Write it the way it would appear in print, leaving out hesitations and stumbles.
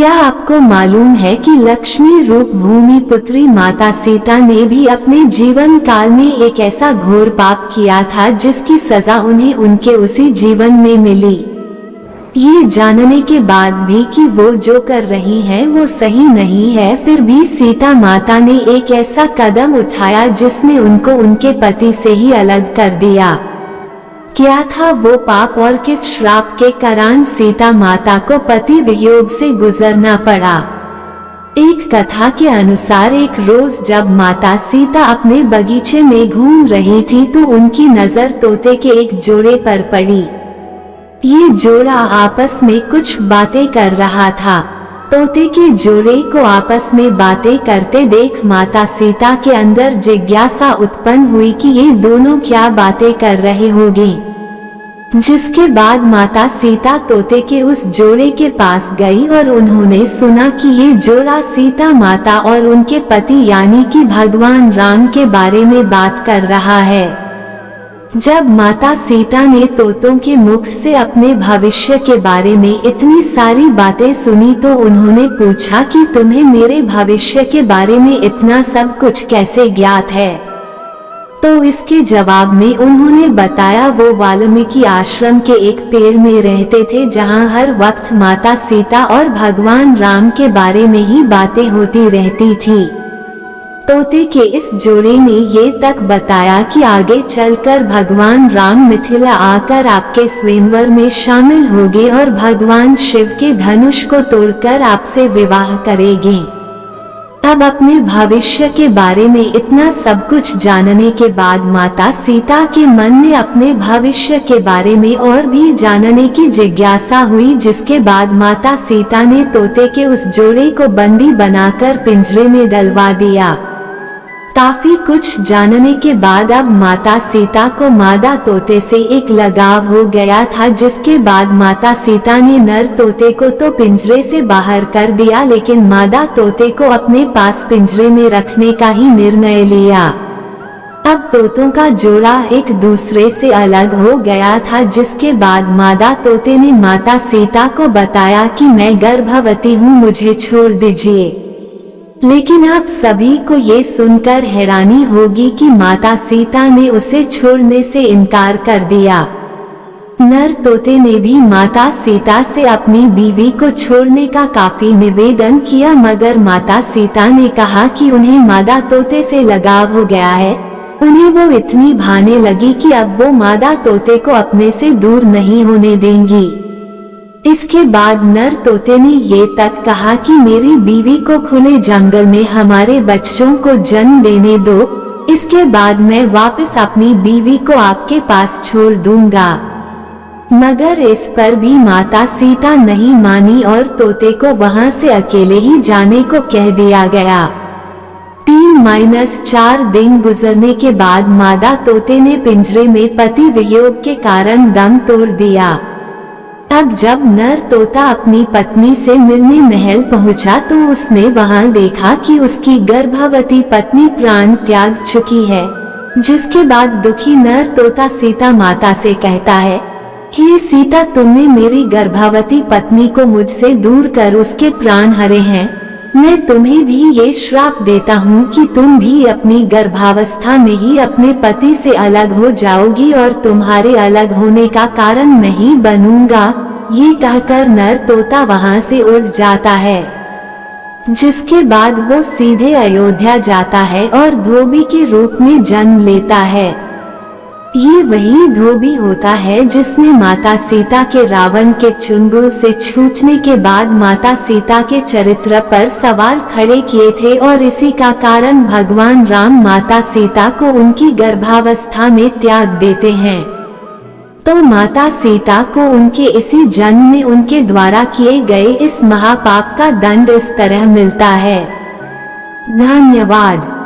क्या आपको मालूम है कि लक्ष्मी रूप भूमि पुत्री माता सीता ने भी अपने जीवन काल में एक ऐसा घोर पाप किया था जिसकी सजा उन्हें उनके उसी जीवन में मिली। ये जानने के बाद भी कि वो जो कर रही हैं वो सही नहीं है, फिर भी सीता माता ने एक ऐसा कदम उठाया जिसने उनको उनके पति से ही अलग कर दिया। क्या था वो पाप और किस श्राप के कारण सीता माता को पति वियोग से गुजरना पड़ा? एक कथा के अनुसार एक रोज जब माता सीता अपने बगीचे में घूम रही थी तो उनकी नजर तोते के एक जोड़े पर पड़ी। ये जोड़ा आपस में कुछ बातें कर रहा था। तोते के जोड़े को आपस में बातें करते देख माता सीता के अंदर जिज्ञासा उत्पन्न हुई कि ये दोनों क्या बातें कर रहे होंगे। जिसके बाद माता सीता तोते के उस जोड़े के पास गई और उन्होंने सुना कि ये जोड़ा सीता माता और उनके पति यानी कि भगवान राम के बारे में बात कर रहा है। जब माता सीता ने तोतों के मुख से अपने भविष्य के बारे में इतनी सारी बातें सुनी तो उन्होंने पूछा कि तुम्हें मेरे भविष्य के बारे में इतना सब कुछ कैसे ज्ञात है? तो इसके जवाब में उन्होंने बताया वो वाल्मीकि आश्रम के एक पेड़ में रहते थे जहां हर वक्त माता सीता और भगवान राम के बारे में ही बातें होती रहती थी। तोते के इस जोड़े ने ये तक बताया कि आगे चलकर भगवान राम मिथिला आकर आपके स्वयंवर में शामिल होंगे और भगवान शिव के धनुष को तोड़कर आपसे विवाह करेंगे। अब अपने भविष्य के बारे में इतना सब कुछ जानने के बाद माता सीता के मन में अपने भविष्य के बारे में और भी जानने की जिज्ञासा हुई, जिसके बाद माता सीता ने तोते के उस जोड़े को बंदी बनाकर पिंजरे में डलवा दिया। काफी कुछ जानने के बाद अब माता सीता को मादा तोते से एक लगाव हो गया था, जिसके बाद माता सीता ने नर तोते को तो पिंजरे से बाहर कर दिया लेकिन मादा तोते को अपने पास पिंजरे में रखने का ही निर्णय लिया। अब तोतों का जोड़ा एक दूसरे से अलग हो गया था, जिसके बाद मादा तोते ने माता सीता को बताया कि मैं गर्भवती हूँ, मुझे छोड़ दीजिए। लेकिन आप सभी को ये सुनकर हैरानी होगी कि माता सीता ने उसे छोड़ने से इनकार कर दिया। नर तोते ने भी माता सीता से अपनी बीवी को छोड़ने का काफी निवेदन किया, मगर माता सीता ने कहा कि उन्हें मादा तोते से लगाव हो गया है। उन्हें वो इतनी भाने लगी कि अब वो मादा तोते को अपने से दूर नहीं होने देंगी। इसके बाद नर तोते ने ये तक कहा कि मेरी बीवी को खुले जंगल में हमारे बच्चों को जन्म देने दो, इसके बाद मैं वापस अपनी बीवी को आपके पास छोड़ दूंगा। मगर इस पर भी माता सीता नहीं मानी और तोते को वहां से अकेले ही जाने को कह दिया गया। 3-4 दिन गुजरने के बाद मादा तोते ने पिंजरे में पति वियोग के कारण दम तोड़ दिया। अब जब नर तोता अपनी पत्नी से मिलने महल पहुंचा तो उसने वहां देखा कि उसकी गर्भवती पत्नी प्राण त्याग चुकी है, जिसके बाद दुखी नर तोता सीता माता से कहता है, हे सीता, तुमने मेरी गर्भवती पत्नी को मुझसे दूर कर उसके प्राण हरे हैं। मैं तुम्हें भी ये श्राप देता हूँ कि तुम भी अपनी गर्भावस्था में ही अपने पति से अलग हो जाओगी और तुम्हारे अलग होने का कारण मैं ही बनूंगा। ये कहकर नर तोता वहां से उड़ जाता है, जिसके बाद वो सीधे अयोध्या जाता है और धोबी के रूप में जन्म लेता है। ये वही धोबी होता है जिसने माता सीता के रावण के चुंगल से छूटने के बाद माता सीता के चरित्र पर सवाल खड़े किए थे और इसी का कारण भगवान राम माता सीता को उनकी गर्भावस्था में त्याग देते हैं। तो माता सीता को उनके इसी जन्म में उनके द्वारा किए गए इस महापाप का दंड इस तरह मिलता है। धन्यवाद।